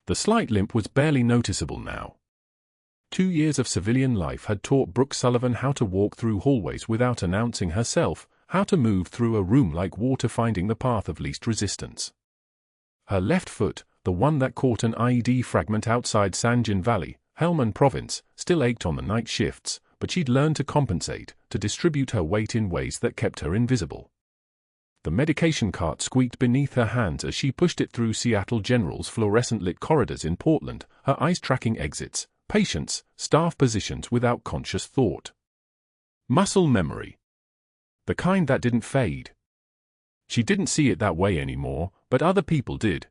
The slight limp was barely noticeable now. 2 years of civilian life had taught Brooke Sullivan how to walk through hallways without announcing herself, how to move through a room like water finding the path of least resistance. Her left foot, the one that caught an IED fragment outside Sanjin Valley, Helmand Province, still ached on the night shifts, but she'd learned to compensate, to distribute her weight in ways that kept her invisible. The medication cart squeaked beneath her hands as she pushed it through Seattle General's fluorescent-lit corridors in Portland, her eyes tracking exits, patients, staff positions without conscious thought. Muscle memory. The kind that didn't fade. She didn't see it that way anymore, but other people did.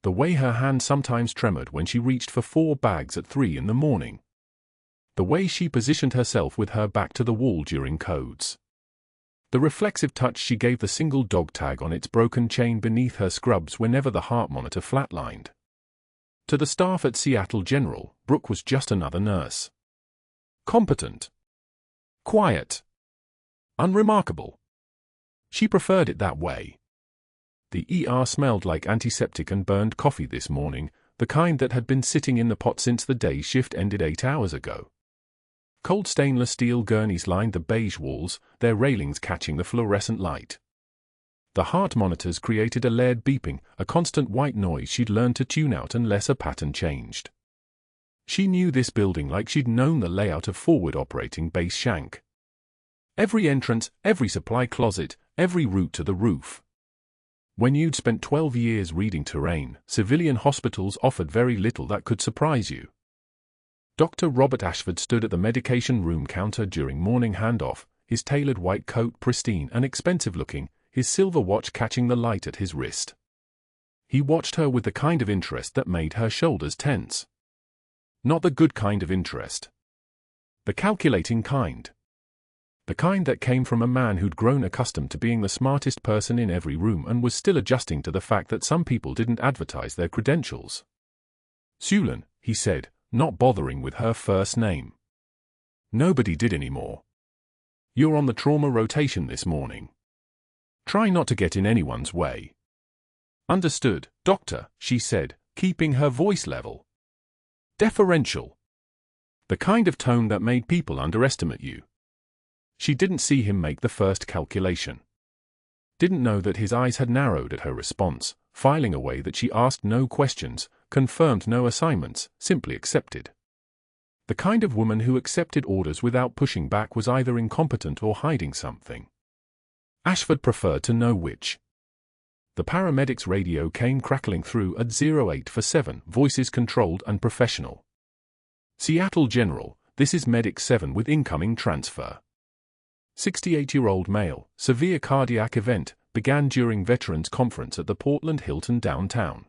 The way her hand sometimes tremored when she reached for 4 bags at 3 in the morning. The way she positioned herself with her back to the wall during codes. The reflexive touch she gave the single dog tag on its broken chain beneath her scrubs whenever the heart monitor flatlined. To the staff at Seattle General, Brooke was just another nurse. Competent. Quiet. Unremarkable. She preferred it that way. The ER smelled like antiseptic and burned coffee this morning, the kind that had been sitting in the pot since the day shift ended 8 hours ago. Cold stainless steel gurneys lined the beige walls, their railings catching the fluorescent light. The heart monitors created a layered beeping, a constant white noise she'd learned to tune out unless a pattern changed. She knew this building like she'd known the layout of forward operating base Shank. Every entrance, every supply closet, every route to the roof. When you'd spent 12 years reading terrain, civilian hospitals offered very little that could surprise you. Dr. Robert Ashford stood at the medication room counter during morning handoff, his tailored white coat pristine and expensive-looking, his silver watch catching the light at his wrist. He watched her with the kind of interest that made her shoulders tense. Not the good kind of interest. The calculating kind. The kind that came from a man who'd grown accustomed to being the smartest person in every room and was still adjusting to the fact that some people didn't advertise their credentials. Sulan, he said, not bothering with her first name. Nobody did anymore. You're on the trauma rotation this morning. Try not to get in anyone's way. Understood, doctor, she said, keeping her voice level. Deferential. The kind of tone that made people underestimate you. She didn't see him make the first calculation. Didn't know that his eyes had narrowed at her response, filing away that she asked no questions, confirmed no assignments, simply accepted. The kind of woman who accepted orders without pushing back was either incompetent or hiding something. Ashford preferred to know which. The paramedics' radio came crackling through at 0847, voices controlled and professional. Seattle General, this is Medic 7 with incoming transfer. 68-year-old male, severe cardiac event, began during Veterans Conference at the Portland Hilton downtown.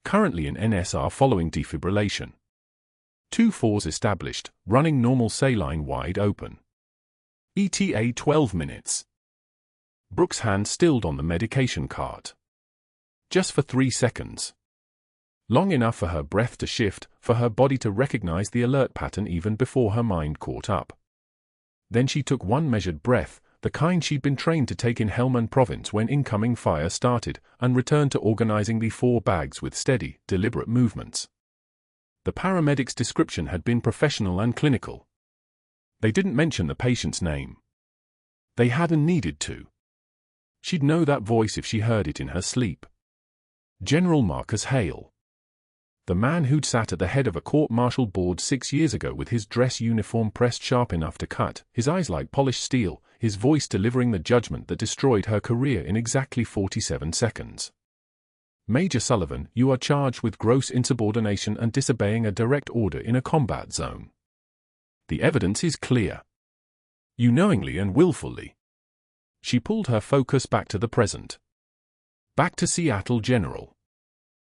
Currently in NSR following defibrillation. 2 4s established, running normal saline wide open. ETA 12 minutes. Brooke's hand stilled on the medication cart. Just for 3 seconds. Long enough for her breath to shift, for her body to recognize the alert pattern even before her mind caught up. Then she took one measured breath, the kind she'd been trained to take in Helmand Province when incoming fire started, and returned to organizing the 4 bags with steady, deliberate movements. The paramedic's description had been professional and clinical. They didn't mention the patient's name. They hadn't needed to. She'd know that voice if she heard it in her sleep. General Marcus Hale. The man who'd sat at the head of a court-martial board 6 years ago with his dress uniform pressed sharp enough to cut, his eyes like polished steel, his voice delivering the judgment that destroyed her career in exactly 47 seconds. Major Sullivan, you are charged with gross insubordination and disobeying a direct order in a combat zone. The evidence is clear. You knowingly and willfully. She pulled her focus back to the present. Back to Seattle General.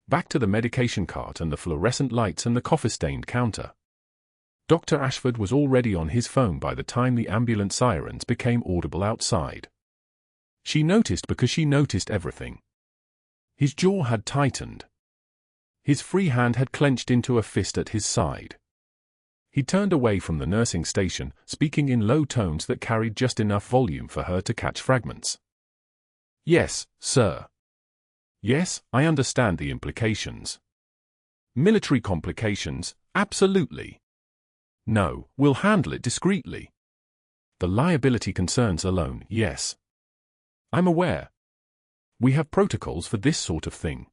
Back to the medication cart and the fluorescent lights and the coffee-stained counter. Dr. Ashford was already on his phone by the time the ambulance sirens became audible outside. She noticed because she noticed everything. His jaw had tightened. His free hand had clenched into a fist at his side. He turned away from the nursing station, speaking in low tones that carried just enough volume for her to catch fragments. Yes, sir. Yes, I understand the implications. Military complications, absolutely. No, we'll handle it discreetly. The liability concerns alone, yes. I'm aware. We have protocols for this sort of thing.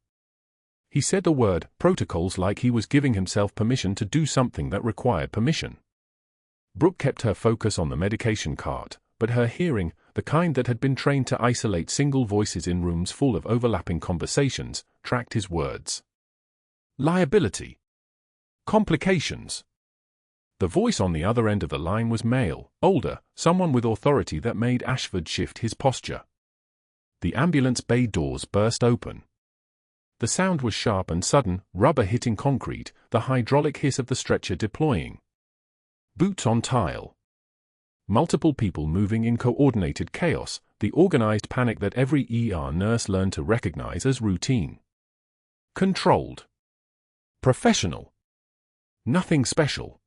He said the word protocols like he was giving himself permission to do something that required permission. Brooke kept her focus on the medication cart, but her hearing, the kind that had been trained to isolate single voices in rooms full of overlapping conversations, tracked his words. Liability. Complications. The voice on the other end of the line was male, older, someone with authority that made Ashford shift his posture. The ambulance bay doors burst open. The sound was sharp and sudden, rubber hitting concrete, the hydraulic hiss of the stretcher deploying. Boots on tile. Multiple people moving in coordinated chaos, the organized panic that every ER nurse learned to recognize as routine. Controlled. Professional. Nothing special.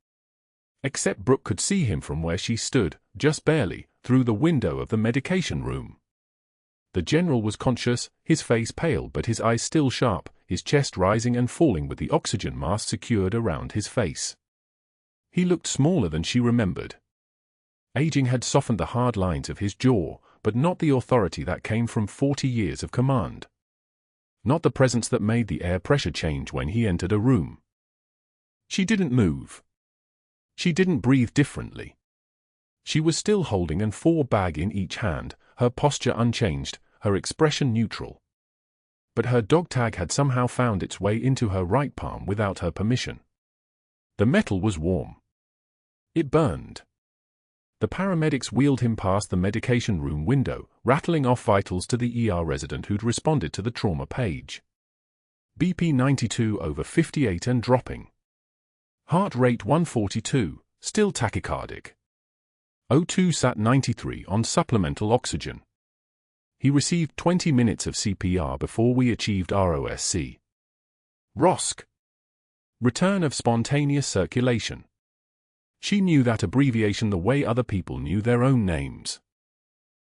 Except Brooke could see him from where she stood, just barely, through the window of the medication room. The general was conscious, his face pale but his eyes still sharp, his chest rising and falling with the oxygen mask secured around his face. He looked smaller than she remembered. Aging had softened the hard lines of his jaw, but not the authority that came from 40 years of command. Not the presence that made the air pressure change when he entered a room. She didn't move. She didn't breathe differently. She was still holding an IV bag in each hand, her posture unchanged, her expression neutral. But her dog tag had somehow found its way into her right palm without her permission. The metal was warm. It burned. The paramedics wheeled him past the medication room window, rattling off vitals to the ER resident who'd responded to the trauma page. BP 92/58 and dropping. Heart rate 142, still tachycardic. O2 sat 93 on supplemental oxygen. He received 20 minutes of CPR before we achieved ROSC. ROSC. Return of spontaneous circulation. She knew that abbreviation the way other people knew their own names.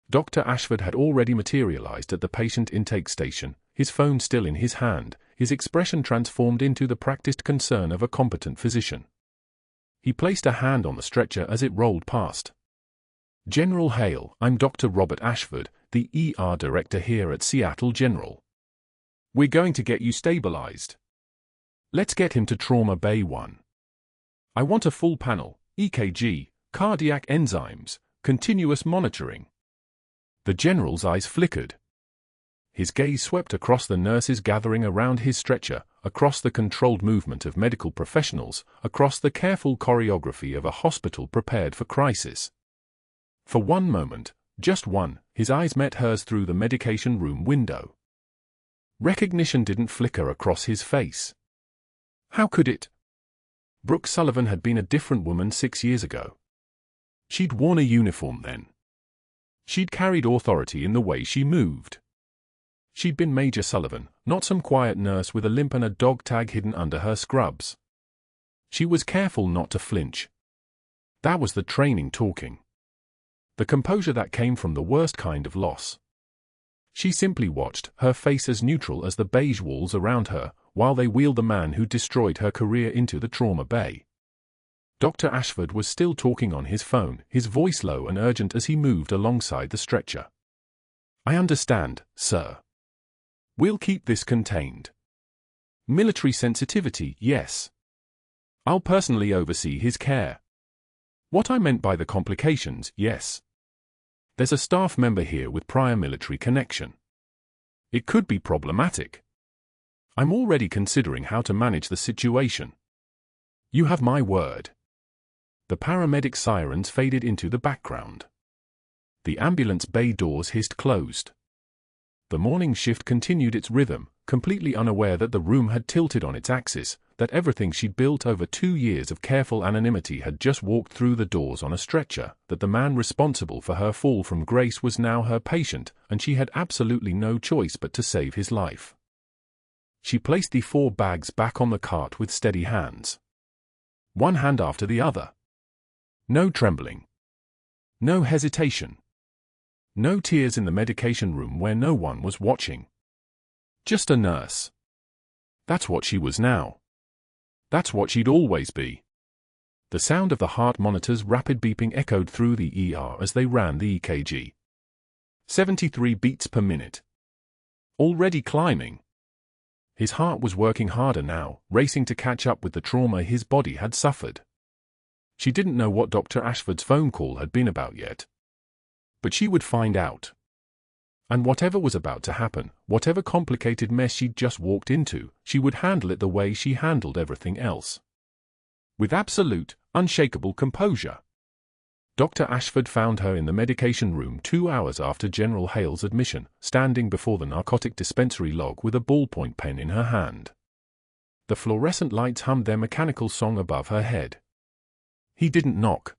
Dr. Ashford had already materialized at the patient intake station, his phone still in his hand, his expression transformed into the practiced concern of a competent physician. He placed a hand on the stretcher as it rolled past. General Hale, I'm Dr. Robert Ashford, the ER director here at Seattle General. We're going to get you stabilized. Let's get him to Trauma Bay 1. I want a full panel, EKG, cardiac enzymes, continuous monitoring. The general's eyes flickered. His gaze swept across the nurses gathering around his stretcher, across the controlled movement of medical professionals, across the careful choreography of a hospital prepared for crisis. For one moment, just one, his eyes met hers through the medication room window. Recognition didn't flicker across his face. How could it? Brooke Sullivan had been a different woman 6 years ago. She'd worn a uniform then. She'd carried authority in the way she moved. She'd been Major Sullivan, not some quiet nurse with a limp and a dog tag hidden under her scrubs. She was careful not to flinch. That was the training talking. The composure that came from the worst kind of loss. She simply watched, her face as neutral as the beige walls around her, while they wheeled the man who destroyed her career into the trauma bay. Dr. Ashford was still talking on his phone, his voice low and urgent as he moved alongside the stretcher. I understand, sir. We'll keep this contained. Military sensitivity, yes. I'll personally oversee his care. What I meant by the complications, yes. There's a staff member here with prior military connection. It could be problematic. I'm already considering how to manage the situation. You have my word. The paramedic sirens faded into the background. The ambulance bay doors hissed closed. The morning shift continued its rhythm, completely unaware that the room had tilted on its axis, that everything she'd built over 2 years of careful anonymity had just walked through the doors on a stretcher, that the man responsible for her fall from grace was now her patient, and she had absolutely no choice but to save his life. She placed the 4 bags back on the cart with steady hands. One hand after the other. No trembling. No hesitation. No tears in the medication room where no one was watching. Just a nurse. That's what she was now. That's what she'd always be. The sound of the heart monitor's rapid beeping echoed through the ER as they ran the EKG. 73 beats per minute. Already climbing. His heart was working harder now, racing to catch up with the trauma his body had suffered. She didn't know what Dr. Ashford's phone call had been about yet. But she would find out. And whatever was about to happen, whatever complicated mess she'd just walked into, she would handle it the way she handled everything else. With absolute, unshakable composure. Dr. Ashford found her in the medication room 2 hours after General Hale's admission, standing before the narcotic dispensary log with a ballpoint pen in her hand. The fluorescent lights hummed their mechanical song above her head. He didn't knock.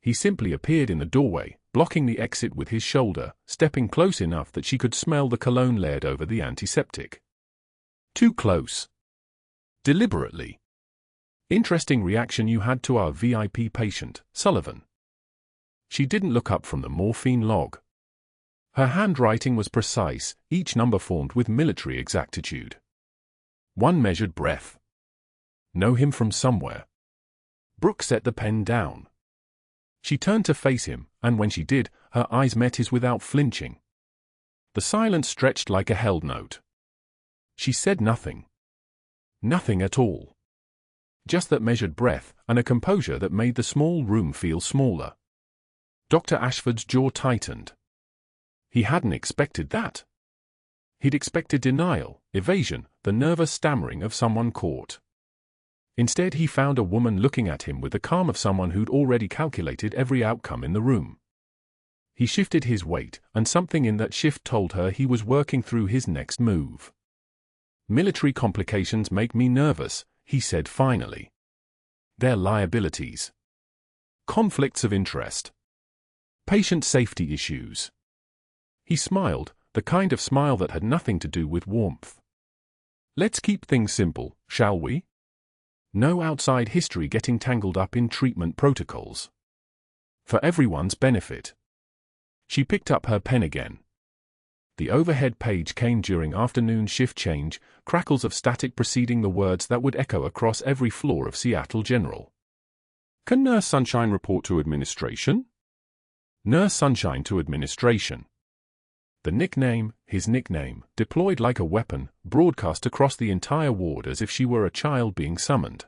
He simply appeared in the doorway, blocking the exit with his shoulder, stepping close enough that she could smell the cologne layered over the antiseptic. Too close. Deliberately. Interesting reaction you had to our VIP patient, Sullivan. She didn't look up from the morphine log. Her handwriting was precise, each number formed with military exactitude. One measured breath. Know him from somewhere. Brooke set the pen down. She turned to face him, and when she did, her eyes met his without flinching. The silence stretched like a held note. She said nothing. Nothing at all. Just that measured breath, and a composure that made the small room feel smaller. Dr. Ashford's jaw tightened. He hadn't expected that. He'd expected denial, evasion, the nervous stammering of someone caught. Instead he found a woman looking at him with the calm of someone who'd already calculated every outcome in the room. He shifted his weight, and something in that shift told her he was working through his next move. Military complications make me nervous, he said finally. They're liabilities. Conflicts of interest. Patient safety issues. He smiled, the kind of smile that had nothing to do with warmth. Let's keep things simple, shall we? No outside history getting tangled up in treatment protocols. For everyone's benefit. She picked up her pen again. The overhead page came during afternoon shift change, crackles of static preceding the words that would echo across every floor of Seattle General. Can Nurse Sunshine report to administration? Nurse Sunshine to administration. The nickname, his nickname, deployed like a weapon, broadcast across the entire ward as if she were a child being summoned.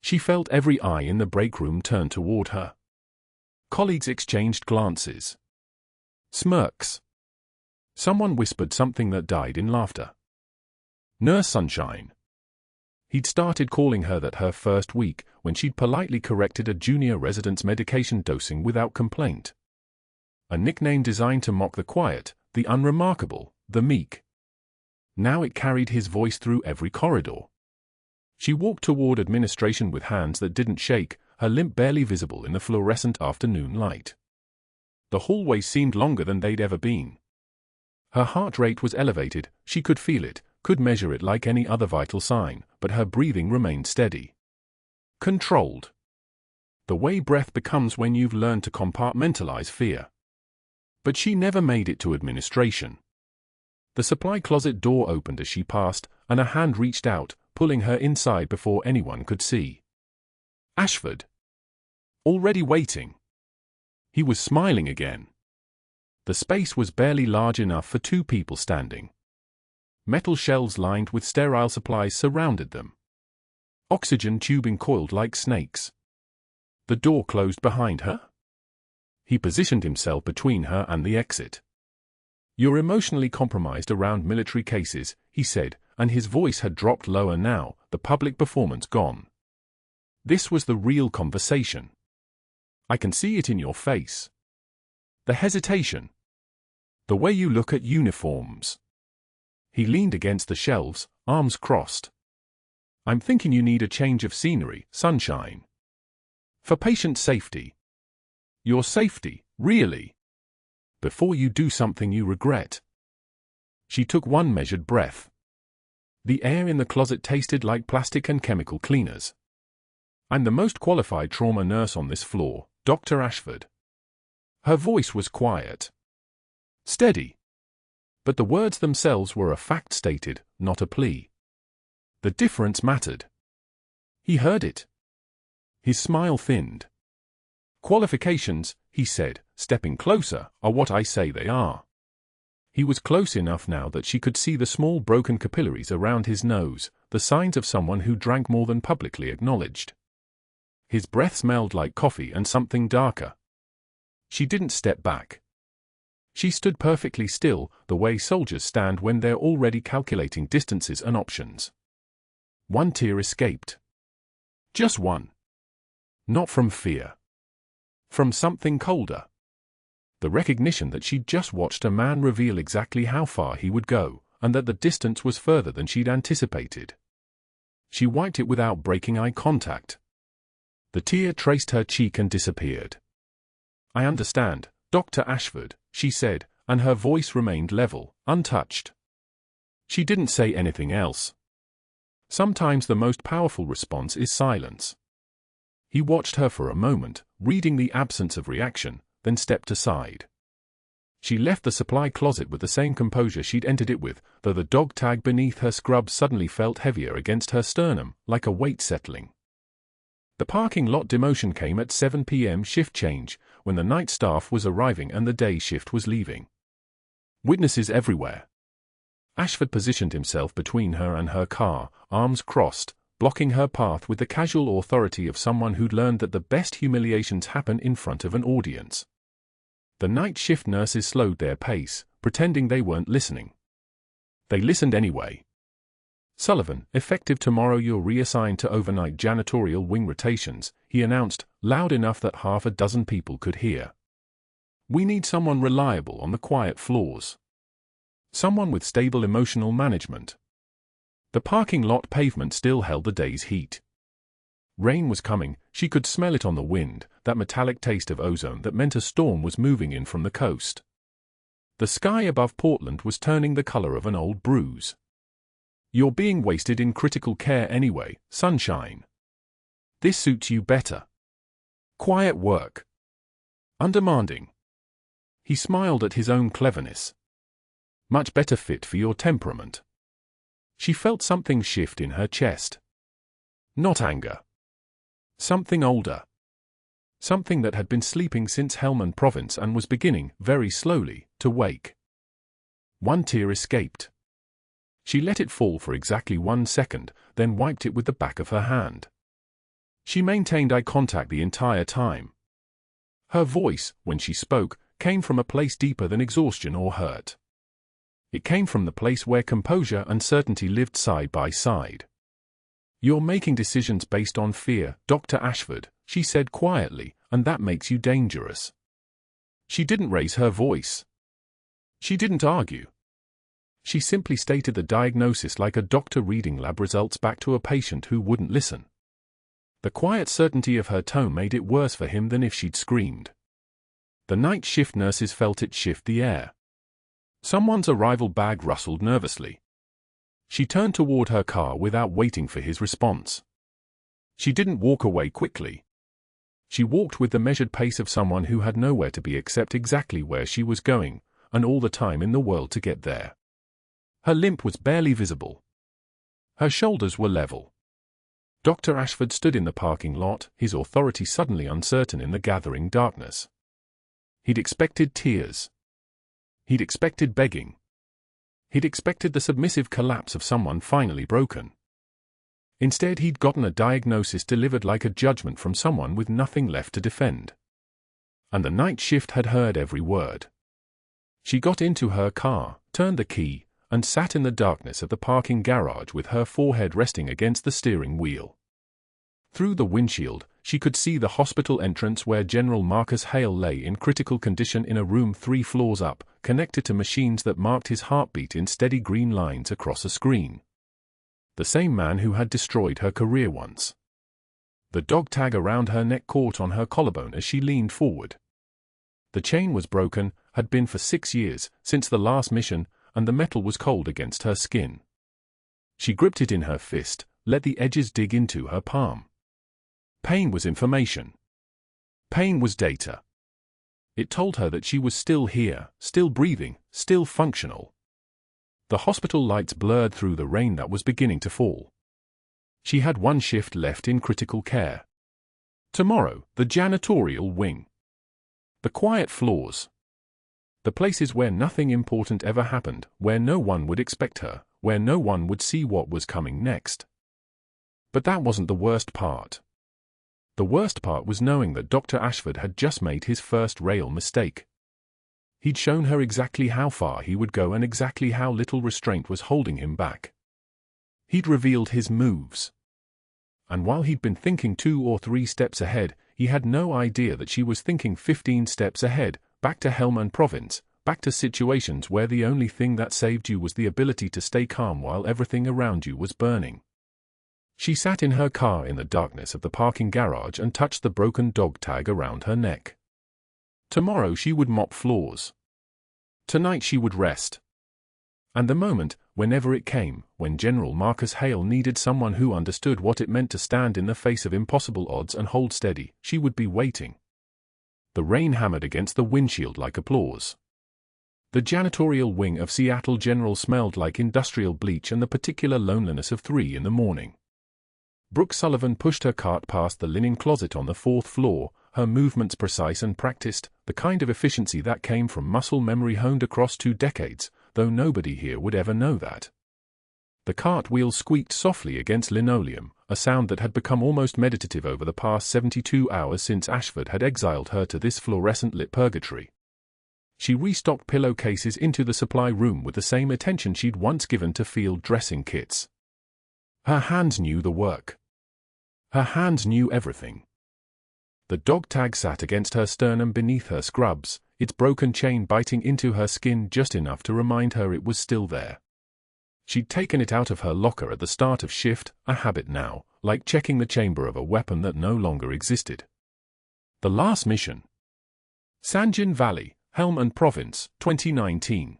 She felt every eye in the break room turn toward her. Colleagues exchanged glances. Smirks. Someone whispered something that died in laughter. Nurse Sunshine. He'd started calling her that her first week, when she'd politely corrected a junior resident's medication dosing without complaint. A nickname designed to mock the quiet, the unremarkable, the meek. Now it carried his voice through every corridor. She walked toward administration with hands that didn't shake, her limp barely visible in the fluorescent afternoon light. The hallways seemed longer than they'd ever been. Her heart rate was elevated, she could feel it, could measure it like any other vital sign, but her breathing remained steady. Controlled. The way breath becomes when you've learned to compartmentalize fear. But she never made it to administration. The supply closet door opened as she passed, and a hand reached out, pulling her inside before anyone could see. Ashford. Already waiting. He was smiling again. The space was barely large enough for 2 people standing. Metal shelves lined with sterile supplies surrounded them. Oxygen tubing coiled like snakes. The door closed behind her. He positioned himself between her and the exit. You're emotionally compromised around military cases, he said, and his voice had dropped lower now, the public performance gone. This was the real conversation. I can see it in your face. The hesitation. The way you look at uniforms. He leaned against the shelves, arms crossed. I'm thinking you need a change of scenery, Sunshine. For patient safety. Your safety, really. Before you do something you regret. She took one measured breath. The air in the closet tasted like plastic and chemical cleaners. I'm the most qualified trauma nurse on this floor, Dr. Ashford. Her voice was quiet. Steady. But the words themselves were a fact stated, not a plea. The difference mattered. He heard it. His smile thinned. "Qualifications," he said, stepping closer, "are what I say they are." He was close enough now that she could see the small broken capillaries around his nose, the signs of someone who drank more than publicly acknowledged. His breath smelled like coffee and something darker. She didn't step back. She stood perfectly still, the way soldiers stand when they're already calculating distances and options. One tear escaped. Just one. Not from fear. From something colder. The recognition that she'd just watched a man reveal exactly how far he would go, and that the distance was further than she'd anticipated. She wiped it without breaking eye contact. The tear traced her cheek and disappeared. "I understand, Dr. Ashford," she said, and her voice remained level, untouched. She didn't say anything else. Sometimes the most powerful response is silence. He watched her for a moment, reading the absence of reaction, then stepped aside. She left the supply closet with the same composure she'd entered it with, though the dog tag beneath her scrub suddenly felt heavier against her sternum, like a weight settling. The parking lot demotion came at 7 p.m. shift change, when the night staff was arriving and the day shift was leaving. Witnesses everywhere. Ashford positioned himself between her and her car, arms crossed, blocking her path with the casual authority of someone who'd learned that the best humiliations happen in front of an audience. The night shift nurses slowed their pace, pretending they weren't listening. They listened anyway. "Sullivan, effective tomorrow you're reassigned to overnight janitorial wing rotations," he announced, loud enough that half a dozen people could hear. "We need someone reliable on the quiet floors. Someone with stable emotional management." The parking lot pavement still held the day's heat. Rain was coming, she could smell it on the wind, that metallic taste of ozone that meant a storm was moving in from the coast. The sky above Portland was turning the color of an old bruise. "You're being wasted in critical care anyway, sunshine. This suits you better. Quiet work. Undemanding." He smiled at his own cleverness. "Much better fit for your temperament." She felt something shift in her chest. Not anger. Something older. Something that had been sleeping since Helmand Province and was beginning, very slowly, to wake. One tear escaped. She let it fall for exactly 1 second, then wiped it with the back of her hand. She maintained eye contact the entire time. Her voice, when she spoke, came from a place deeper than exhaustion or hurt. It came from the place where composure and certainty lived side by side. "You're making decisions based on fear, Dr. Ashford," she said quietly, "and that makes you dangerous." She didn't raise her voice. She didn't argue. She simply stated the diagnosis like a doctor reading lab results back to a patient who wouldn't listen. The quiet certainty of her tone made it worse for him than if she'd screamed. The night shift nurses felt it shift the air. Someone's arrival bag rustled nervously. She turned toward her car without waiting for his response. She didn't walk away quickly. She walked with the measured pace of someone who had nowhere to be except exactly where she was going, and all the time in the world to get there. Her limp was barely visible. Her shoulders were level. Dr. Ashford stood in the parking lot, his authority suddenly uncertain in the gathering darkness. He'd expected tears. He'd expected begging. He'd expected the submissive collapse of someone finally broken. Instead, he'd gotten a diagnosis delivered like a judgment from someone with nothing left to defend. And the night shift had heard every word. She got into her car, turned the key, and sat in the darkness of the parking garage with her forehead resting against the steering wheel. Through the windshield, she could see the hospital entrance where General Marcus Hale lay in critical condition in a room 3 floors up, connected to machines that marked his heartbeat in steady green lines across a screen. The same man who had destroyed her career once. The dog tag around her neck caught on her collarbone as she leaned forward. The chain was broken, had been for 6 years, since the last mission, and the metal was cold against her skin. She gripped it in her fist, let the edges dig into her palm. Pain was information. Pain was data. It told her that she was still here, still breathing, still functional. The hospital lights blurred through the rain that was beginning to fall. She had one shift left in critical care. Tomorrow, the janitorial wing. The quiet floors. The places where nothing important ever happened, where no one would expect her, where no one would see what was coming next. But that wasn't the worst part. The worst part was knowing that Dr. Ashford had just made his first real mistake. He'd shown her exactly how far he would go and exactly how little restraint was holding him back. He'd revealed his moves. And while he'd been thinking 2 or 3 steps ahead, he had no idea that she was thinking 15 steps ahead, back to Helmand Province, back to situations where the only thing that saved you was the ability to stay calm while everything around you was burning. She sat in her car in the darkness of the parking garage and touched the broken dog tag around her neck. Tomorrow she would mop floors. Tonight she would rest. And the moment, whenever it came, when General Marcus Hale needed someone who understood what it meant to stand in the face of impossible odds and hold steady, she would be waiting. The rain hammered against the windshield like applause. The janitorial wing of Seattle General smelled like industrial bleach and the particular loneliness of 3 in the morning. Brooke Sullivan pushed her cart past the linen closet on the 4th floor, her movements precise and practiced, the kind of efficiency that came from muscle memory honed across 2 decades, though nobody here would ever know that. The cart wheels squeaked softly against linoleum, a sound that had become almost meditative over the past 72 hours since Ashford had exiled her to this fluorescent-lit purgatory. She restocked pillowcases into the supply room with the same attention she'd once given to field dressing kits. Her hands knew the work. Her hands knew everything. The dog tag sat against her sternum beneath her scrubs, its broken chain biting into her skin just enough to remind her it was still there. She'd taken it out of her locker at the start of shift, a habit now, like checking the chamber of a weapon that no longer existed. The last mission. Sanjin Valley, Helmand Province, 2019.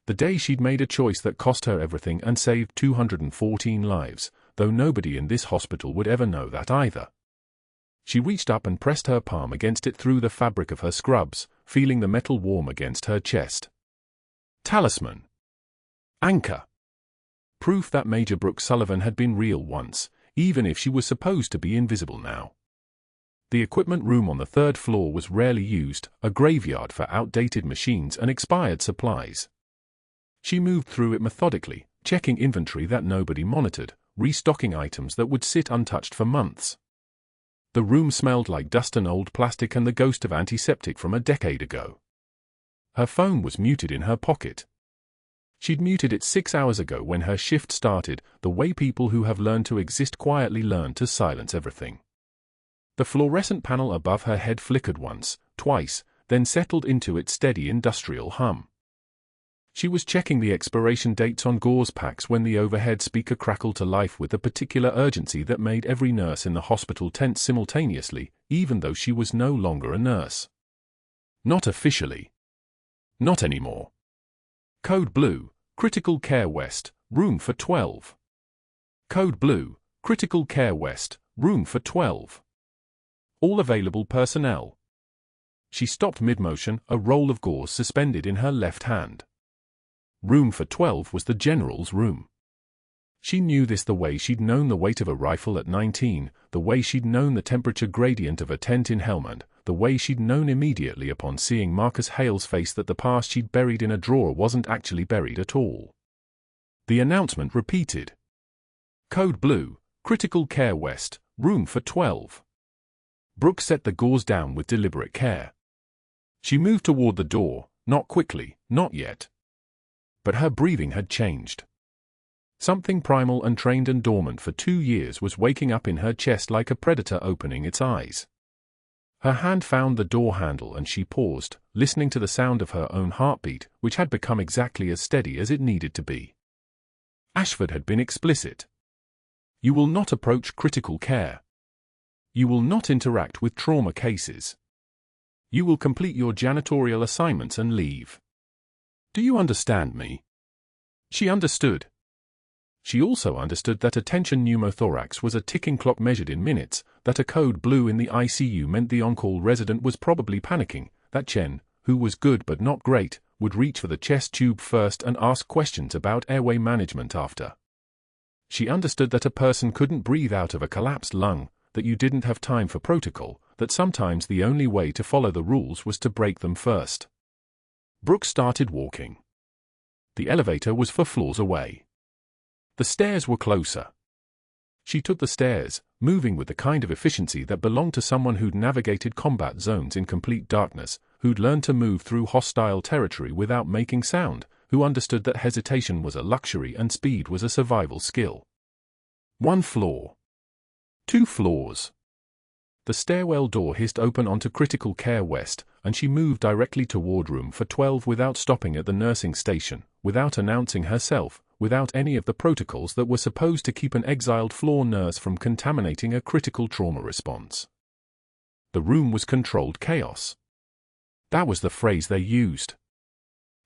The day she'd made a choice that cost her everything and saved 214 lives, though nobody in this hospital would ever know that either. She reached up and pressed her palm against it through the fabric of her scrubs, feeling the metal warm against her chest. Talisman. Anchor. Proof that Major Brooke Sullivan had been real once, even if she was supposed to be invisible now. The equipment room on the 3rd floor was rarely used, a graveyard for outdated machines and expired supplies. She moved through it methodically, checking inventory that nobody monitored, restocking items that would sit untouched for months. The room smelled like dust and old plastic and the ghost of antiseptic from a decade ago. Her phone was muted in her pocket. She'd muted it 6 hours ago when her shift started, the way people who have learned to exist quietly learn to silence everything. The fluorescent panel above her head flickered once, twice, then settled into its steady industrial hum. She was checking the expiration dates on gauze packs when the overhead speaker crackled to life with a particular urgency that made every nurse in the hospital tense simultaneously, even though she was no longer a nurse. Not officially. Not anymore. Code Blue, Critical Care West, Room for 12. Code Blue, Critical Care West, Room for 12. All available personnel. She stopped mid-motion, a roll of gauze suspended in her left hand. Room for 12 was the general's room. She knew this the way she'd known the weight of a rifle at 19, the way she'd known the temperature gradient of a tent in Helmand, the way she'd known immediately upon seeing Marcus Hale's face that the past she'd buried in a drawer wasn't actually buried at all. The announcement repeated. Code Blue, Critical Care West, Room for 12. Brooke set the gauze down with deliberate care. She moved toward the door, not quickly, not yet. But her breathing had changed. Something primal and trained and dormant for 2 years was waking up in her chest like a predator opening its eyes. Her hand found the door handle and she paused, listening to the sound of her own heartbeat, which had become exactly as steady as it needed to be. Ashford had been explicit. You will not approach critical care. You will not interact with trauma cases. You will complete your janitorial assignments and leave. Do you understand me? She understood. She also understood that a tension pneumothorax was a ticking clock measured in minutes, that a code blue in the ICU meant the on-call resident was probably panicking, that Chen, who was good but not great, would reach for the chest tube first and ask questions about airway management after. She understood that a person couldn't breathe out of a collapsed lung, that you didn't have time for protocol, that sometimes the only way to follow the rules was to break them first. Brooke started walking. The elevator was 4 floors away. The stairs were closer. She took the stairs, moving with the kind of efficiency that belonged to someone who'd navigated combat zones in complete darkness, who'd learned to move through hostile territory without making sound, who understood that hesitation was a luxury and speed was a survival skill. 1 floor. 2 floors. The stairwell door hissed open onto Critical Care West, and she moved directly toward room 412 without stopping at the nursing station, without announcing herself, without any of the protocols that were supposed to keep an exiled floor nurse from contaminating a critical trauma response. The room was controlled chaos. That was the phrase they used.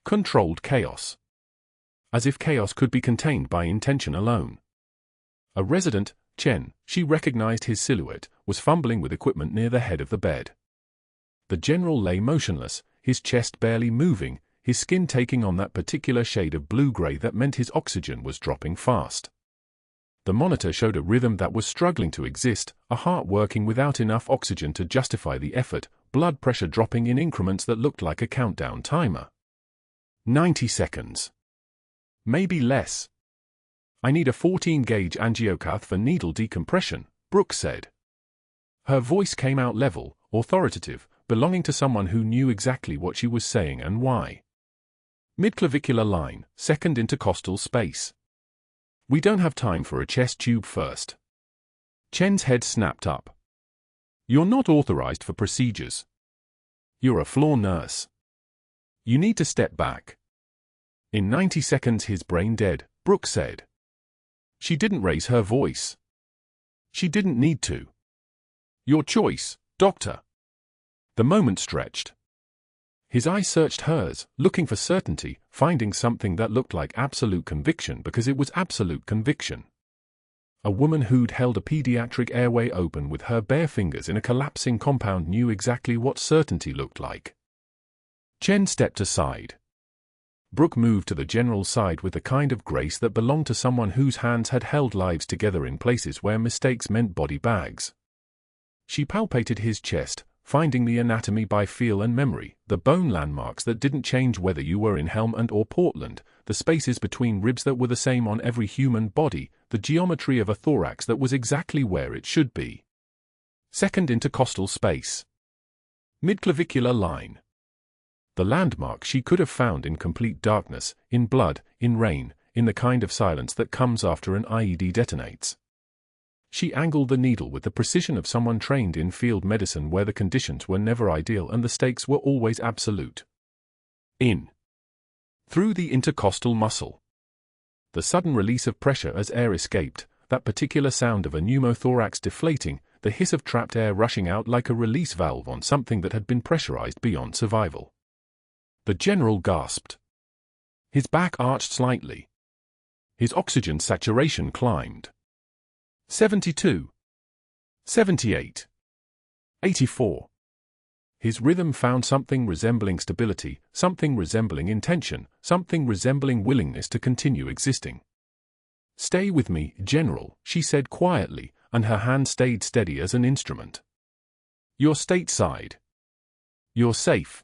Controlled chaos. As if chaos could be contained by intention alone. A resident, Chen, she recognized his silhouette, was fumbling with equipment near the head of the bed. The general lay motionless, his chest barely moving, his skin taking on that particular shade of blue-gray that meant his oxygen was dropping fast. The monitor showed a rhythm that was struggling to exist, a heart working without enough oxygen to justify the effort, blood pressure dropping in increments that looked like a countdown timer. 90 seconds. Maybe less. I need a 14-gauge angiocath for needle decompression, Brooke said. Her voice came out level, authoritative, belonging to someone who knew exactly what she was saying and why. Midclavicular line, second intercostal space. We don't have time for a chest tube first. Chen's head snapped up. You're not authorized for procedures. You're a floor nurse. You need to step back. In 90 seconds his brain dead, Brooke said. She didn't raise her voice. She didn't need to. Your choice, doctor. The moment stretched. His eyes searched hers, looking for certainty, finding something that looked like absolute conviction because it was absolute conviction. A woman who'd held a pediatric airway open with her bare fingers in a collapsing compound knew exactly what certainty looked like. Chen stepped aside. Brooke moved to the general's side with the kind of grace that belonged to someone whose hands had held lives together in places where mistakes meant body bags. She palpated his chest, finding the anatomy by feel and memory, the bone landmarks that didn't change whether you were in Helmand or Portland, the spaces between ribs that were the same on every human body, the geometry of a thorax that was exactly where it should be. Second intercostal space. Midclavicular line. The landmark she could have found in complete darkness, in blood, in rain, in the kind of silence that comes after an IED detonates. She angled the needle with the precision of someone trained in field medicine where the conditions were never ideal and the stakes were always absolute. In. Through the intercostal muscle. The sudden release of pressure as air escaped, that particular sound of a pneumothorax deflating, the hiss of trapped air rushing out like a release valve on something that had been pressurized beyond survival. The general gasped. His back arched slightly. His oxygen saturation climbed. 72. 78. 84. His rhythm found something resembling stability, something resembling intention, something resembling willingness to continue existing. Stay with me, General, she said quietly, and her hand stayed steady as an instrument. You're stateside. You're safe.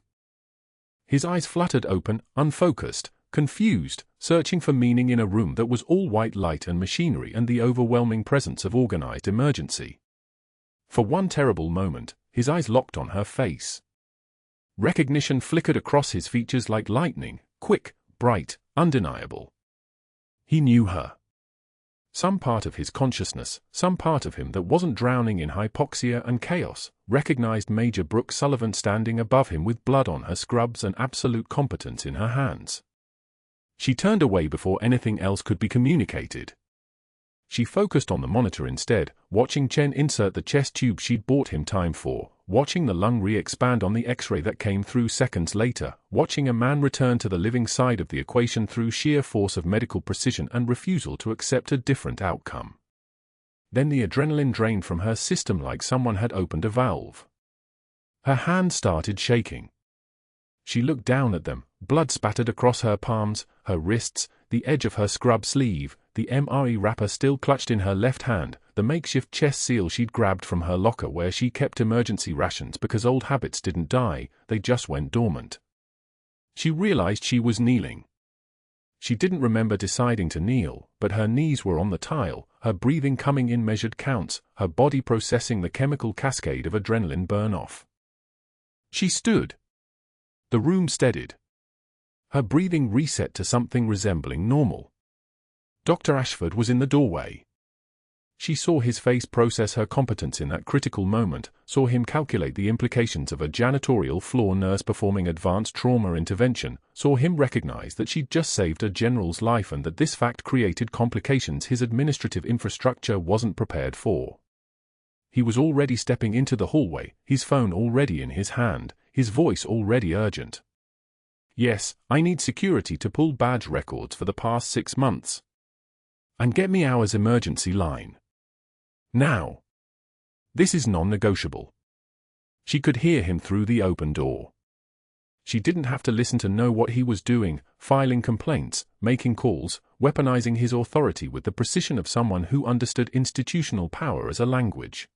His eyes fluttered open, unfocused, confused, searching for meaning in a room that was all white light and machinery and the overwhelming presence of organized emergency. For one terrible moment, his eyes locked on her face. Recognition flickered across his features like lightning, quick, bright, undeniable. He knew her. Some part of his consciousness, some part of him that wasn't drowning in hypoxia and chaos, recognized Major Brooke Sullivan standing above him with blood on her scrubs and absolute competence in her hands. She turned away before anything else could be communicated. She focused on the monitor instead, watching Chen insert the chest tube she'd bought him time for, watching the lung re-expand on the X-ray that came through seconds later, watching a man return to the living side of the equation through sheer force of medical precision and refusal to accept a different outcome. Then the adrenaline drained from her system like someone had opened a valve. Her hand started shaking. She looked down at them, blood spattered across her palms, her wrists, the edge of her scrub sleeve, the MRE wrapper still clutched in her left hand, the makeshift chest seal she'd grabbed from her locker where she kept emergency rations because old habits didn't die, they just went dormant. She realized she was kneeling. She didn't remember deciding to kneel, but her knees were on the tile, her breathing coming in measured counts, her body processing the chemical cascade of adrenaline burn-off. She stood. The room steadied. Her breathing reset to something resembling normal. Dr. Ashford was in the doorway. She saw his face process her competence in that critical moment, saw him calculate the implications of a janitorial floor nurse performing advanced trauma intervention, saw him recognize that she'd just saved a general's life and that this fact created complications his administrative infrastructure wasn't prepared for. He was already stepping into the hallway, his phone already in his hand, his voice already urgent. "Yes, I need security to pull badge records for the past 6 months. And get me ours emergency line. Now. This is non-negotiable." She could hear him through the open door. She didn't have to listen to know what he was doing, filing complaints, making calls, weaponizing his authority with the precision of someone who understood institutional power as a language.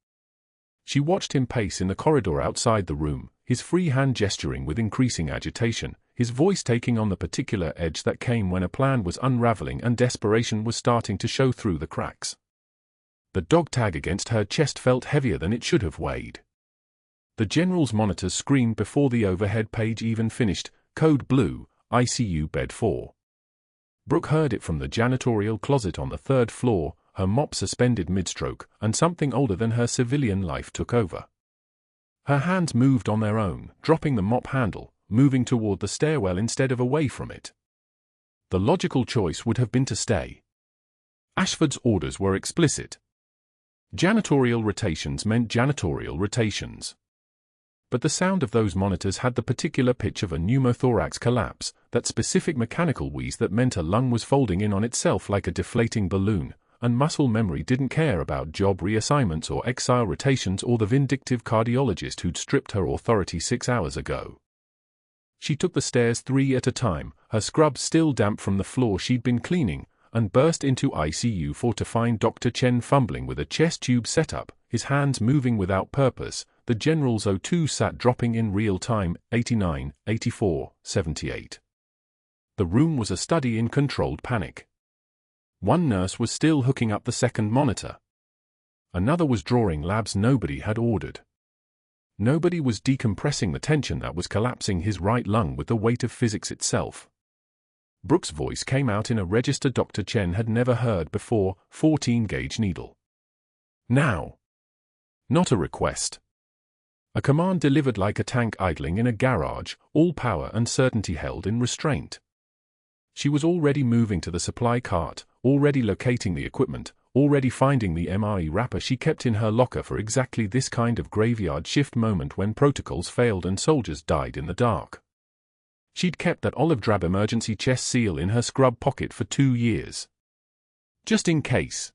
She watched him pace in the corridor outside the room, his free hand gesturing with increasing agitation, his voice taking on the particular edge that came when a plan was unraveling and desperation was starting to show through the cracks. The dog tag against her chest felt heavier than it should have weighed. The general's monitors screamed before the overhead page even finished, "Code Blue, ICU Bed 4. Brooke heard it from the janitorial closet on the 3rd floor, her mop suspended mid-stroke, and something older than her civilian life took over. Her hands moved on their own, dropping the mop handle, moving toward the stairwell instead of away from it. The logical choice would have been to stay. Ashford's orders were explicit. Janitorial rotations meant janitorial rotations. But the sound of those monitors had the particular pitch of a pneumothorax collapse, that specific mechanical wheeze that meant a lung was folding in on itself like a deflating balloon, and muscle memory didn't care about job reassignments or exile rotations or the vindictive cardiologist who'd stripped her authority 6 hours ago. She took the stairs 3 at a time, her scrub still damp from the floor she'd been cleaning, and burst into ICU 4 to find Dr. Chen fumbling with a chest tube setup, his hands moving without purpose. The general's O2 sat dropping in real time, 89, 84, 78. The room was a study in controlled panic. One nurse was still hooking up the second monitor. Another was drawing labs nobody had ordered. Nobody was decompressing the tension that was collapsing his right lung with the weight of physics itself. Brooke's voice came out in a register Dr. Chen had never heard before, 14-gauge needle. Now. Not a request. A command delivered like a tank idling in a garage, all power and certainty held in restraint. She was already moving to the supply cart, already locating the equipment, already finding the MRE wrapper she kept in her locker for exactly this kind of graveyard shift moment when protocols failed and soldiers died in the dark. She'd kept that olive drab emergency chest seal in her scrub pocket for 2 years. Just in case.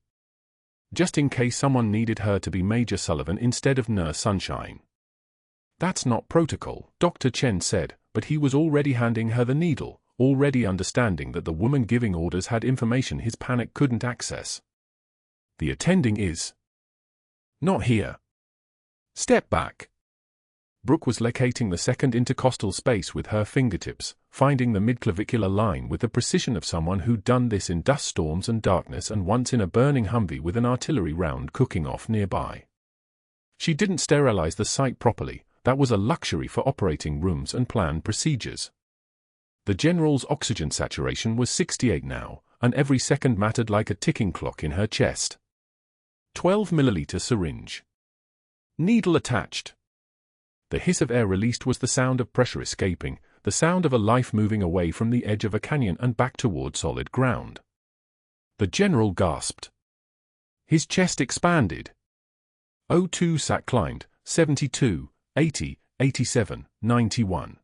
Just in case someone needed her to be Major Sullivan instead of Nurse Sunshine. "That's not protocol," Dr. Chen said, but he was already handing her the needle, already understanding that the woman giving orders had information his panic couldn't access. "The attending is not here. Step back." Brooke was locating the second intercostal space with her fingertips, finding the midclavicular line with the precision of someone who'd done this in dust storms and darkness and once in a burning Humvee with an artillery round cooking off nearby. She didn't sterilize the site properly, that was a luxury for operating rooms and planned procedures. The general's oxygen saturation was 68 now, and every second mattered like a ticking clock in her chest. 12 milliliter syringe. Needle attached. The hiss of air released was the sound of pressure escaping, the sound of a life moving away from the edge of a canyon and back toward solid ground. The general gasped. His chest expanded. O2 sat climbed, 72, 80, 87, 91.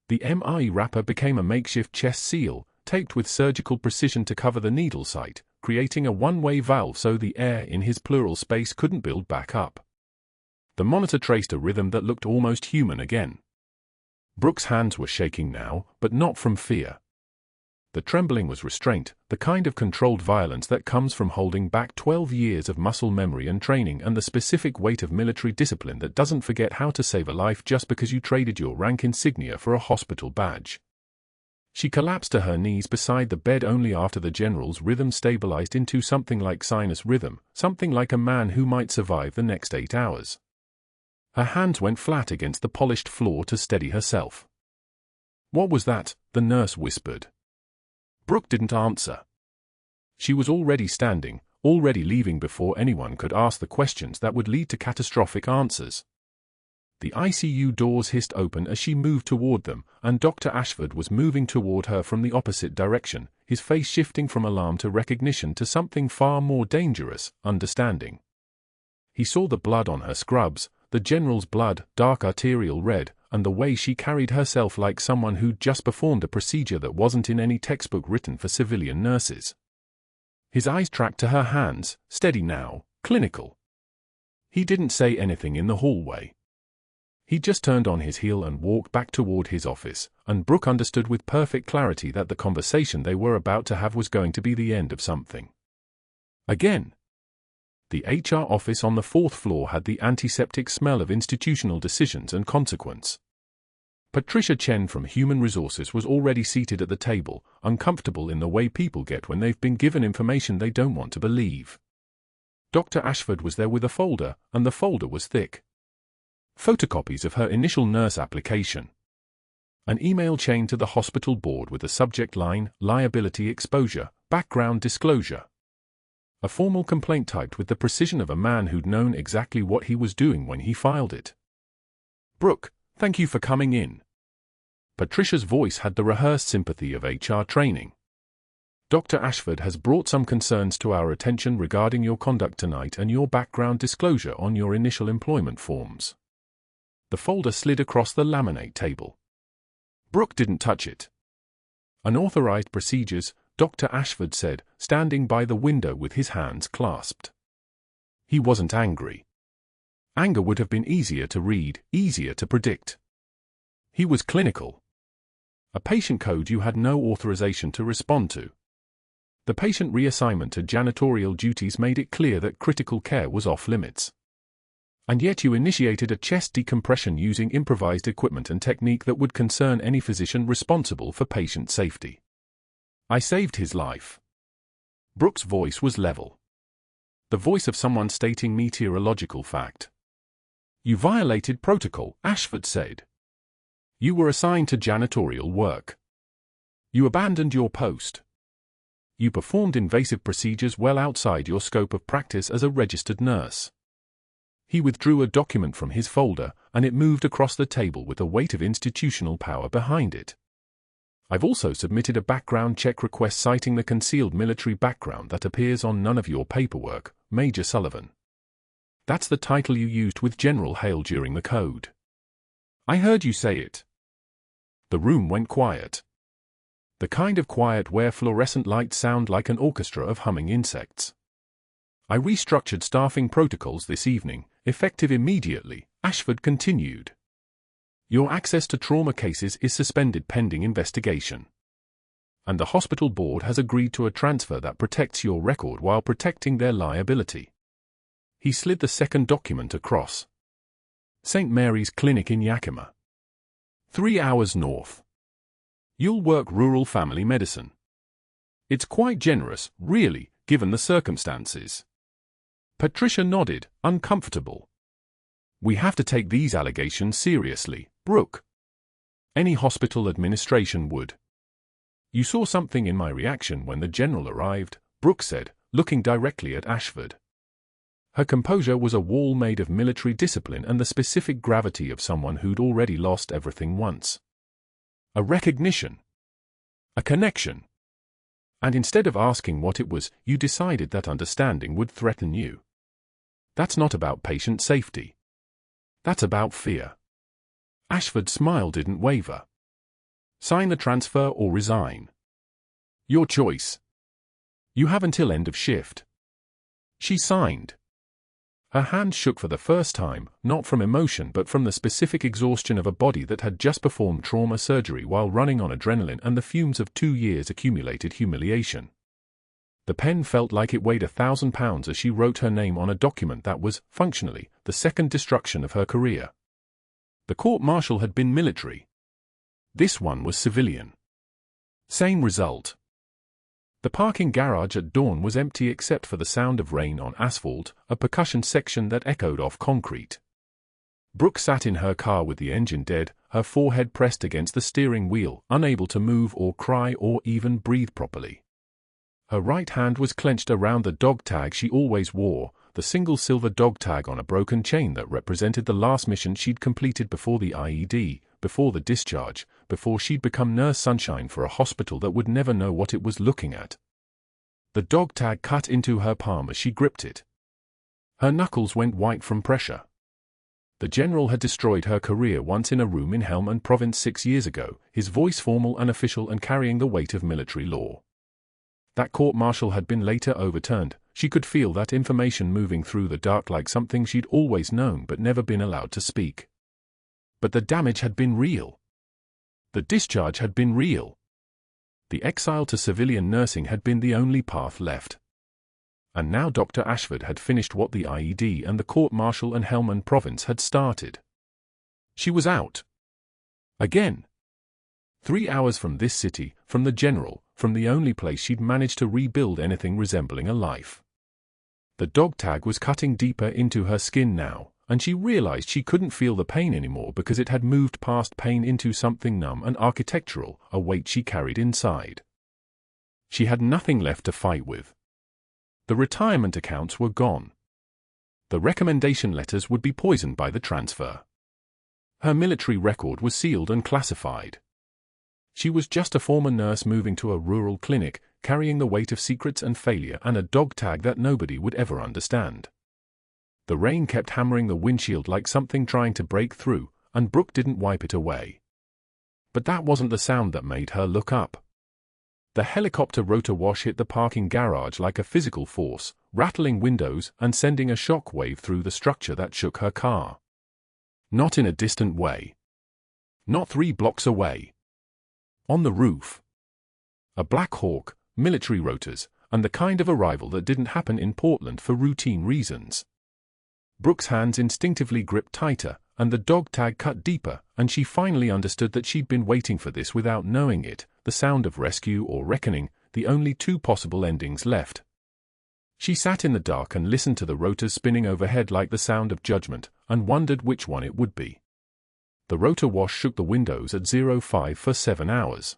The MRE wrapper became a makeshift chest seal, taped with surgical precision to cover the needle site, creating a one-way valve so the air in his pleural space couldn't build back up. The monitor traced a rhythm that looked almost human again. Brooke's hands were shaking now, but not from fear. The trembling was restraint, the kind of controlled violence that comes from holding back 12 years of muscle memory and training and the specific weight of military discipline that doesn't forget how to save a life just because you traded your rank insignia for a hospital badge. She collapsed to her knees beside the bed only after the general's rhythm stabilized into something like sinus rhythm, something like a man who might survive the next 8 hours. Her hands went flat against the polished floor to steady herself. "What was that?" the nurse whispered. Brooke didn't answer. She was already standing, already leaving before anyone could ask the questions that would lead to catastrophic answers. The ICU doors hissed open as she moved toward them, and Dr. Ashford was moving toward her from the opposite direction, his face shifting from alarm to recognition to something far more dangerous, understanding. He saw the blood on her scrubs, the general's blood, dark arterial red, and the way she carried herself like someone who'd just performed a procedure that wasn't in any textbook written for civilian nurses. His eyes tracked to her hands, steady now, clinical. He didn't say anything in the hallway. He just turned on his heel and walked back toward his office, and Brooke understood with perfect clarity that the conversation they were about to have was going to be the end of something. Again. The HR office on the 4th floor had the antiseptic smell of institutional decisions and consequence. Patricia Chen from Human Resources was already seated at the table, uncomfortable in the way people get when they've been given information they don't want to believe. Dr. Ashford was there with a folder, and the folder was thick. Photocopies of her initial nurse application. An email chain to the hospital board with the subject line, liability exposure, background disclosure. A formal complaint typed with the precision of a man who'd known exactly what he was doing when he filed it. "Brooke, thank you for coming in." Patricia's voice had the rehearsed sympathy of HR training. "Dr. Ashford has brought some concerns to our attention regarding your conduct tonight and your background disclosure on your initial employment forms." The folder slid across the laminate table. Brooke didn't touch it. "Unauthorized procedures," Dr. Ashford said, standing by the window with his hands clasped. He wasn't angry. Anger would have been easier to read, easier to predict. He was clinical. A patient code you had no authorization to respond to. The patient reassignment to janitorial duties made it clear that critical care was off limits. And yet you initiated a chest decompression using improvised equipment and technique that would concern any physician responsible for patient safety. "I saved his life." Brooke's voice was level. The voice of someone stating meteorological fact. "You violated protocol," Ashford said. "You were assigned to janitorial work. You abandoned your post. You performed invasive procedures well outside your scope of practice as a registered nurse." He withdrew a document from his folder, and it moved across the table with the weight of institutional power behind it. "I've also submitted a background check request citing the concealed military background that appears on none of your paperwork, Major Sullivan. That's the title you used with General Hale during the code." "I heard you say it." The room went quiet. The kind of quiet where fluorescent lights sound like an orchestra of humming insects. "I restructured staffing protocols this evening, effective immediately," Ashford continued. "Your access to trauma cases is suspended pending investigation. And the hospital board has agreed to a transfer that protects your record while protecting their liability." He slid the second document across. "St. Mary's Clinic in Yakima. 3 hours north. You'll work rural family medicine. It's quite generous, really, given the circumstances." Patricia nodded, uncomfortable. "We have to take these allegations seriously, Brooke. Any hospital administration would." "You saw something in my reaction when the general arrived," Brooke said, looking directly at Ashford. Her composure was a wall made of military discipline and the specific gravity of someone who'd already lost everything once. A recognition. A connection. And instead of asking what it was, you decided that understanding would threaten you. That's not about patient safety. That's about fear. Ashford's smile didn't waver. "Sign the transfer or resign. Your choice. You have until end of shift." She signed. Her hands shook for the first time, not from emotion but from the specific exhaustion of a body that had just performed trauma surgery while running on adrenaline and the fumes of 2 years accumulated humiliation. The pen felt like it weighed 1,000 pounds as she wrote her name on a document that was, functionally, the second destruction of her career. The court-martial had been military. This one was civilian. Same result. The parking garage at dawn was empty except for the sound of rain on asphalt, a percussion section that echoed off concrete. Brooke sat in her car with the engine dead, her forehead pressed against the steering wheel, unable to move or cry or even breathe properly. Her right hand was clenched around the dog tag she always wore, the single silver dog tag on a broken chain that represented the last mission she'd completed before the IED, before the discharge, before she'd become Nurse Sunshine for a hospital that would never know what it was looking at. The dog tag cut into her palm as she gripped it. Her knuckles went white from pressure. The general had destroyed her career once in a room in Helmand Province 6 years ago, his voice formal and official and carrying the weight of military law. That court-martial had been later overturned. She could feel that information moving through the dark like something she'd always known but never been allowed to speak. But the damage had been real. The discharge had been real. The exile to civilian nursing had been the only path left. And now Dr. Ashford had finished what the IED and the court-martial and Helmand Province had started. She was out. Again. 3 hours from this city, from the general, from the only place she'd managed to rebuild anything resembling a life. The dog tag was cutting deeper into her skin now, and she realized she couldn't feel the pain anymore because it had moved past pain into something numb and architectural, a weight she carried inside. She had nothing left to fight with. The retirement accounts were gone. The recommendation letters would be poisoned by the transfer. Her military record was sealed and classified. She was just a former nurse moving to a rural clinic, carrying the weight of secrets and failure and a dog tag that nobody would ever understand. The rain kept hammering the windshield like something trying to break through, and Brooke didn't wipe it away. But that wasn't the sound that made her look up. The helicopter rotor wash hit the parking garage like a physical force, rattling windows and sending a shock wave through the structure that shook her car. Not in a distant way. Not 3 blocks away. On the roof. A Black Hawk, military rotors, and the kind of arrival that didn't happen in Portland for routine reasons. Brooke's hands instinctively gripped tighter, and the dog tag cut deeper, and she finally understood that she'd been waiting for this without knowing it, the sound of rescue or reckoning, the only 2 possible endings left. She sat in the dark and listened to the rotors spinning overhead like the sound of judgment, and wondered which one it would be. The rotor wash shook the windows at 05 for 7 hours.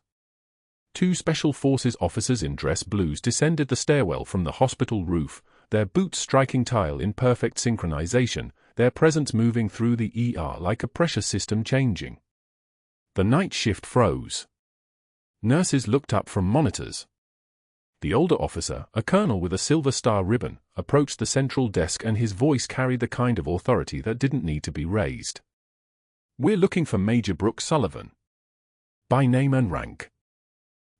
2 Special Forces officers in dress blues descended the stairwell from the hospital roof, their boots striking tile in perfect synchronization, their presence moving through the ER like a pressure system changing. The night shift froze. Nurses looked up from monitors. The older officer, a colonel with a Silver Star ribbon, approached the central desk and his voice carried the kind of authority that didn't need to be raised. "We're looking for Major Brooke Sullivan. By name and rank."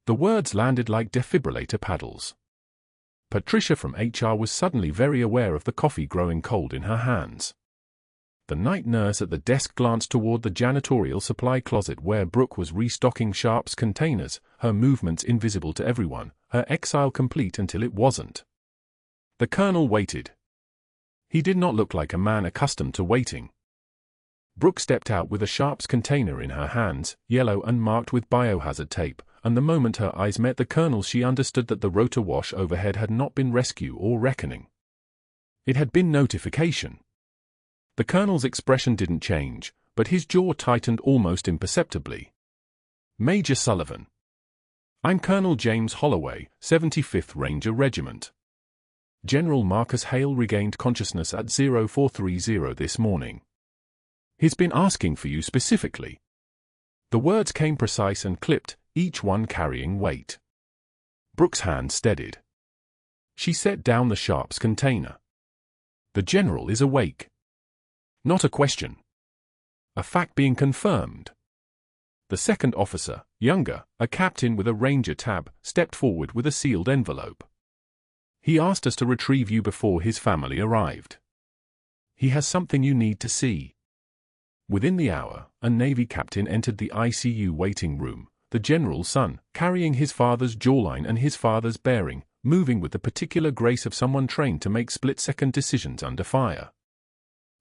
The words landed like defibrillator paddles. Patricia from HR was suddenly very aware of the coffee growing cold in her hands. The night nurse at the desk glanced toward the janitorial supply closet where Brooke was restocking Sharp's containers, her movements invisible to everyone, her exile complete until it wasn't. The colonel waited. He did not look like a man accustomed to waiting. Brooke stepped out with a Sharp's container in her hands, yellow and marked with biohazard tape, and the moment her eyes met the colonel's she understood that the rotor wash overhead had not been rescue or reckoning. It had been notification. The colonel's expression didn't change, but his jaw tightened almost imperceptibly. "Major Sullivan. I'm Colonel James Holloway, 75th Ranger Regiment. General Marcus Hale regained consciousness at 0430 this morning. He's been asking for you specifically." The words came precise and clipped, each one carrying weight. Brooke's hand steadied. She set down the Sharp's container. "The general is awake." Not a question. A fact being confirmed. The second officer, younger, a captain with a ranger tab, stepped forward with a sealed envelope. "He asked us to retrieve you before his family arrived." He has something you need to see. Within the hour, a Navy captain entered the ICU waiting room, the general's son, carrying his father's jawline and his father's bearing, moving with the particular grace of someone trained to make split-second decisions under fire.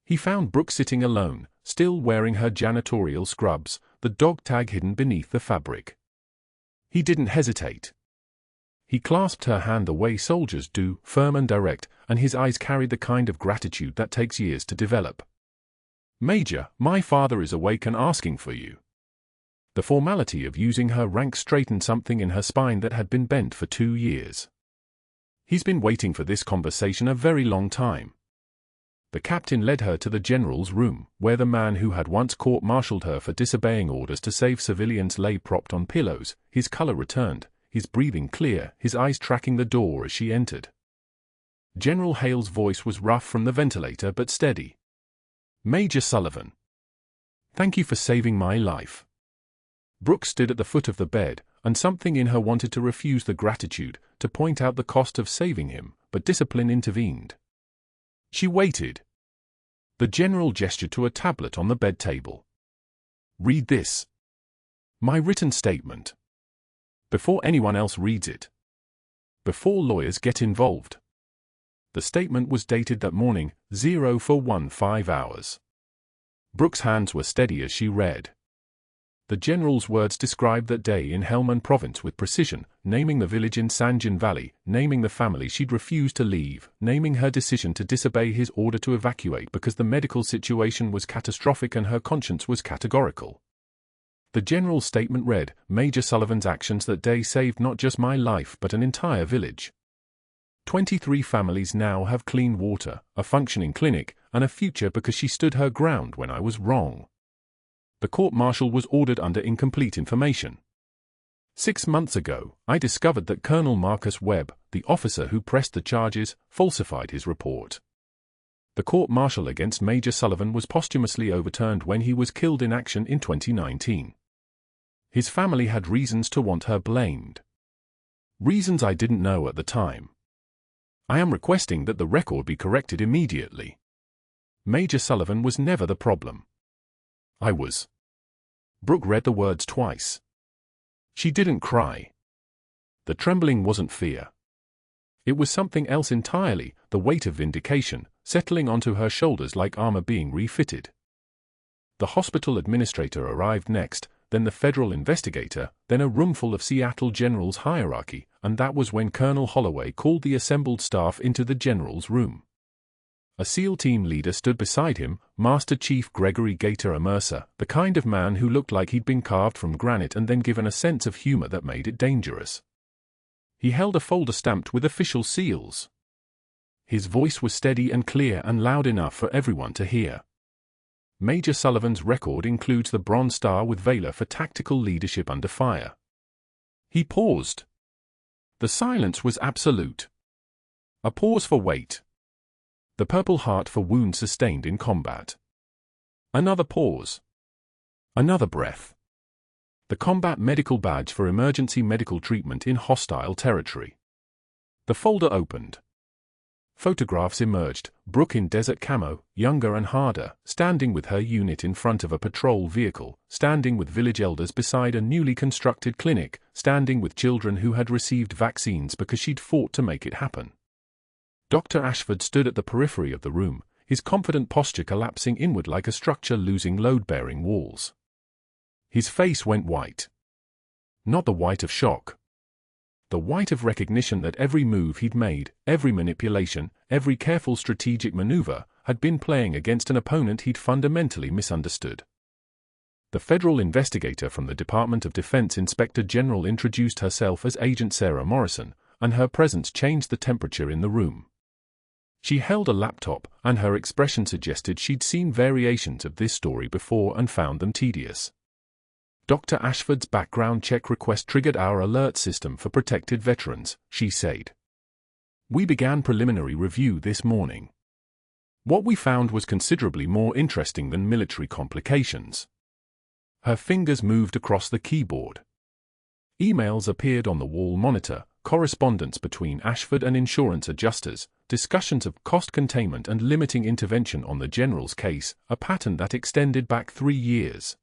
He found Brooke sitting alone, still wearing her janitorial scrubs, the dog tag hidden beneath the fabric. He didn't hesitate. He clasped her hand the way soldiers do, firm and direct, and his eyes carried the kind of gratitude that takes years to develop. "Major, my father is awake and asking for you." The formality of using her rank straightened something in her spine that had been bent for 2 years. "He's been waiting for this conversation a very long time." The captain led her to the general's room, where the man who had once court-martialed her for disobeying orders to save civilians lay propped on pillows, his color returned, his breathing clear, his eyes tracking the door as she entered. General Hale's voice was rough from the ventilator but steady. "Major Sullivan. Thank you for saving my life." Brooke stood at the foot of the bed, and something in her wanted to refuse the gratitude, to point out the cost of saving him, but discipline intervened. She waited. The general gestured to a tablet on the bed table. "Read this. My written statement. Before anyone else reads it. Before lawyers get involved." The statement was dated that morning, 04:15 hours. Brooke's hands were steady as she read. The general's words described that day in Helmand Province with precision, naming the village in Sanjan Valley, naming the family she'd refused to leave, naming her decision to disobey his order to evacuate because the medical situation was catastrophic and her conscience was categorical. The general's statement read, "Major Sullivan's actions that day saved not just my life but an entire village. 23 families now have clean water, a functioning clinic, and a future because she stood her ground when I was wrong. The court-martial was ordered under incomplete information. 6 months ago, I discovered that Colonel Marcus Webb, the officer who pressed the charges, falsified his report. The court-martial against Major Sullivan was posthumously overturned when he was killed in action in 2019. His family had reasons to want her blamed. Reasons I didn't know at the time. I am requesting that the record be corrected immediately. Major Sullivan was never the problem. I was." Brooke read the words twice. She didn't cry. The trembling wasn't fear. It was something else entirely, the weight of vindication, settling onto her shoulders like armor being refitted. The hospital administrator arrived next, then the federal investigator, then a roomful of Seattle generals hierarchy, and that was when Colonel Holloway called the assembled staff into the general's room. A SEAL team leader stood beside him, Master Chief Gregory Gator Mercer, the kind of man who looked like he'd been carved from granite and then given a sense of humor that made it dangerous. He held a folder stamped with official seals. His voice was steady and clear and loud enough for everyone to hear. Major Sullivan's record includes the Bronze Star with Valor for tactical leadership under fire. He paused. The silence was absolute. A pause for weight. The Purple Heart for wounds sustained in combat. Another pause. Another breath. The Combat Medical Badge for emergency medical treatment in hostile territory. The folder opened. Photographs emerged, Brooke in desert camo, younger and harder, standing with her unit in front of a patrol vehicle, standing with village elders beside a newly constructed clinic, standing with children who had received vaccines because she'd fought to make it happen. Dr. Ashford stood at the periphery of the room, his confident posture collapsing inward like a structure losing load-bearing walls. His face went white. Not the white of shock. The white of recognition that every move he'd made, every manipulation, every careful strategic maneuver, had been playing against an opponent he'd fundamentally misunderstood. The federal investigator from the Department of Defense Inspector General introduced herself as Agent Sarah Morrison, and her presence changed the temperature in the room. She held a laptop, and her expression suggested she'd seen variations of this story before and found them tedious. Dr. Ashford's background check request triggered our alert system for protected veterans, she said. We began preliminary review this morning. What we found was considerably more interesting than military complications. Her fingers moved across the keyboard. Emails appeared on the wall monitor, correspondence between Ashford and insurance adjusters, discussions of cost containment and limiting intervention on the General's case, a pattern that extended back 3 years.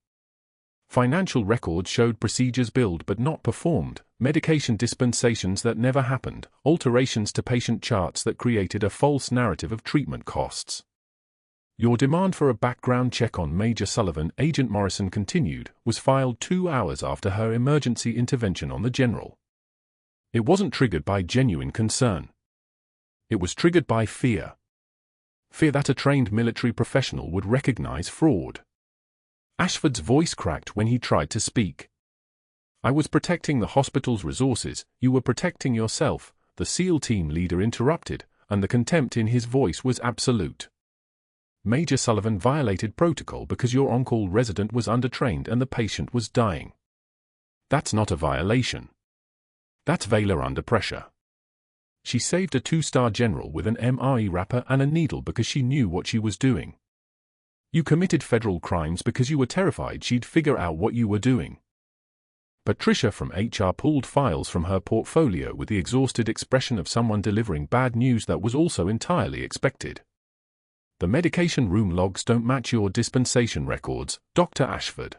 Financial records showed procedures billed but not performed, medication dispensations that never happened, alterations to patient charts that created a false narrative of treatment costs. Your demand for a background check on Major Sullivan, Agent Morrison continued, was filed 2 hours after her emergency intervention on the General. It wasn't triggered by genuine concern. It was triggered by fear. Fear that a trained military professional would recognize fraud. Ashford's voice cracked when he tried to speak. "I was protecting the hospital's resources, you were protecting yourself," the SEAL team leader interrupted, and the contempt in his voice was absolute. "Major Sullivan violated protocol because your on-call resident was undertrained and the patient was dying. That's not a violation. That's valor under pressure." She saved a 2-star general with an MRE wrapper and a needle because she knew what she was doing. You committed federal crimes because you were terrified she'd figure out what you were doing. Patricia from HR pulled files from her portfolio with the exhausted expression of someone delivering bad news that was also entirely expected. "The medication room logs don't match your dispensation records, Dr. Ashford.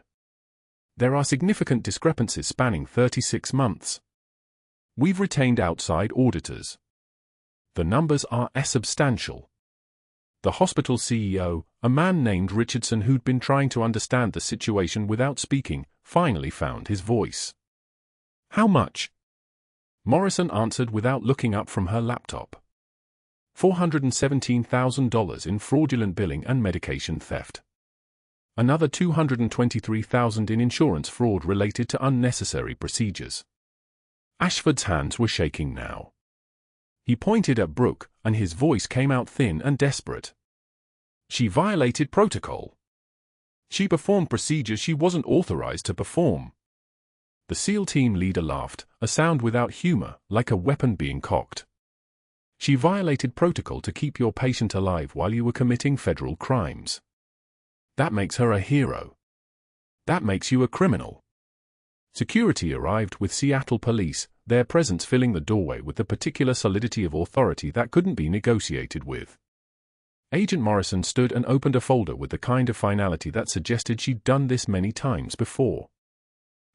There are significant discrepancies spanning 36 months. We've retained outside auditors. The numbers are substantial." The hospital CEO, a man named Richardson who'd been trying to understand the situation without speaking, finally found his voice. "How much?" Morrison answered without looking up from her laptop. $417,000 in fraudulent billing and medication theft. Another $223,000 in insurance fraud related to unnecessary procedures. Ashford's hands were shaking now. He pointed at Brooke, and his voice came out thin and desperate. "She violated protocol. She performed procedures she wasn't authorized to perform." The SEAL team leader laughed, a sound without humor, like a weapon being cocked. "She violated protocol to keep your patient alive while you were committing federal crimes. That makes her a hero. That makes you a criminal." Security arrived with Seattle police, their presence filling the doorway with the particular solidity of authority that couldn't be negotiated with. Agent Morrison stood and opened a folder with the kind of finality that suggested she'd done this many times before.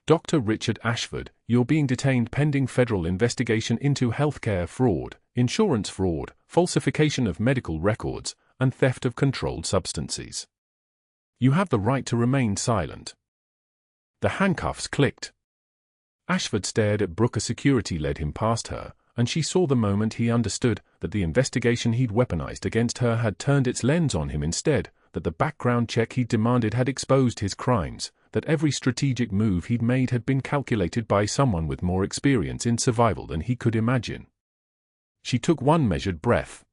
"Dr. Richard Ashford, you're being detained pending federal investigation into healthcare fraud, insurance fraud, falsification of medical records, and theft of controlled substances. You have the right to remain silent." The handcuffs clicked. Ashford stared at Brooke. A security led him past her, and she saw the moment he understood that the investigation he'd weaponized against her had turned its lens on him instead, that the background check he'd demanded had exposed his crimes, that every strategic move he'd made had been calculated by someone with more experience in survival than he could imagine. She took one measured breath.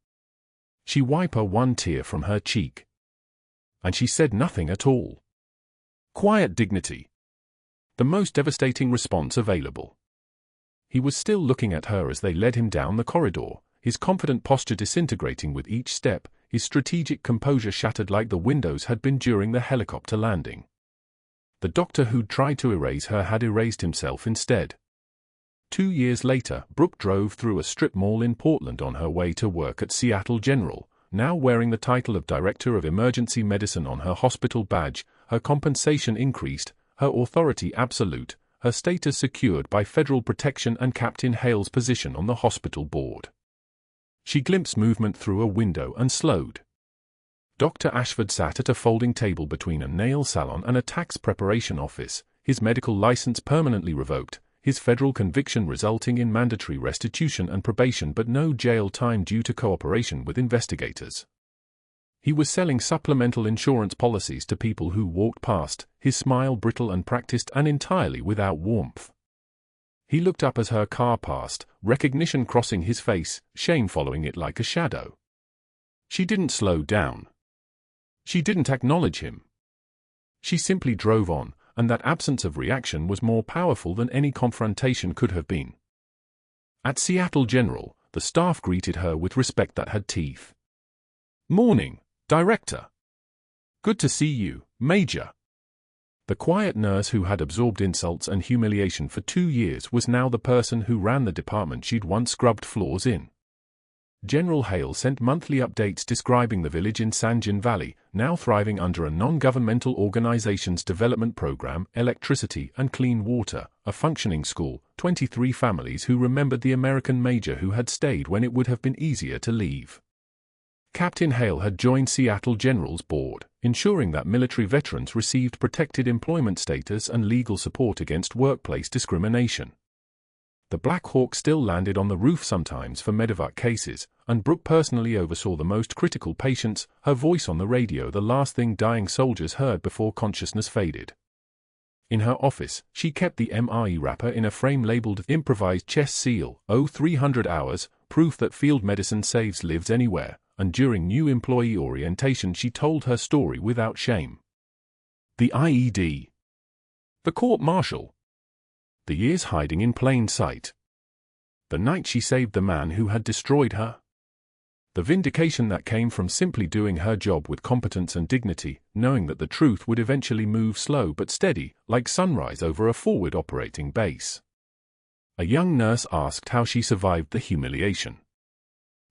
She wiped one tear from her cheek. And she said nothing at all. Quiet dignity. The most devastating response available. He was still looking at her as they led him down the corridor, his confident posture disintegrating with each step, his strategic composure shattered like the windows had been during the helicopter landing. The doctor who'd tried to erase her had erased himself instead. 2 years later, Brooke drove through a strip mall in Portland on her way to work at Seattle General, now wearing the title of Director of Emergency Medicine on her hospital badge. Her compensation increased, her authority absolute, her status secured by federal protection and Captain Hale's position on the hospital board. She glimpsed movement through a window and slowed. Dr. Ashford sat at a folding table between a nail salon and a tax preparation office, his medical license permanently revoked, his federal conviction resulting in mandatory restitution and probation but no jail time due to cooperation with investigators. He was selling supplemental insurance policies to people who walked past, his smile brittle and practiced and entirely without warmth. He looked up as her car passed, recognition crossing his face, shame following it like a shadow. She didn't slow down. She didn't acknowledge him. She simply drove on, and that absence of reaction was more powerful than any confrontation could have been. At Seattle General, the staff greeted her with respect that had teeth. "Morning, Director. Good to see you, Major." The quiet nurse who had absorbed insults and humiliation for 2 years was now the person who ran the department she'd once scrubbed floors in. General Hale sent monthly updates describing the village in Sanjan Valley, now thriving under a non-governmental organization's development program, electricity and clean water, a functioning school, 23 families who remembered the American major who had stayed when it would have been easier to leave. Captain Hale had joined Seattle General's board, ensuring that military veterans received protected employment status and legal support against workplace discrimination. The Black Hawk still landed on the roof sometimes for medevac cases, and Brooke personally oversaw the most critical patients, her voice on the radio the last thing dying soldiers heard before consciousness faded. In her office, she kept the MRE wrapper in a frame labeled Improvised Chest Seal, 0300 hours, proof that field medicine saves lives anywhere, and during new employee orientation she told her story without shame. The IED. The court-martial. The years hiding in plain sight. The night she saved the man who had destroyed her. The vindication that came from simply doing her job with competence and dignity, knowing that the truth would eventually move slow but steady, like sunrise over a forward operating base. A young nurse asked how she survived the humiliation.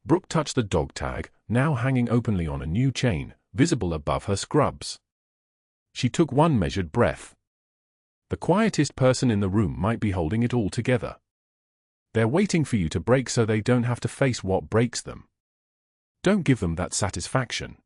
Brooke touched the dog tag, now hanging openly on a new chain, visible above her scrubs. She took one measured breath. The quietest person in the room might be holding it all together. They're waiting for you to break so they don't have to face what breaks them. Don't give them that satisfaction.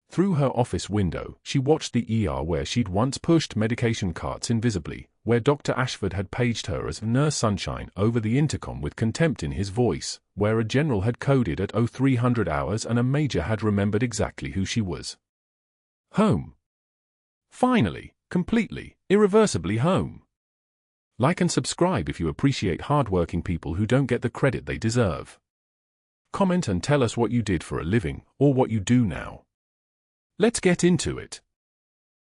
Through her office window, she watched the ER where she'd once pushed medication carts invisibly, where Dr. Ashford had paged her as Nurse Sunshine over the intercom with contempt in his voice, where a general had coded at 0300 hours and a major had remembered exactly who she was. Home. Finally, completely, irreversibly home. Like and subscribe if you appreciate hardworking people who don't get the credit they deserve. Comment and tell us what you did for a living, or what you do now. Let's get into it.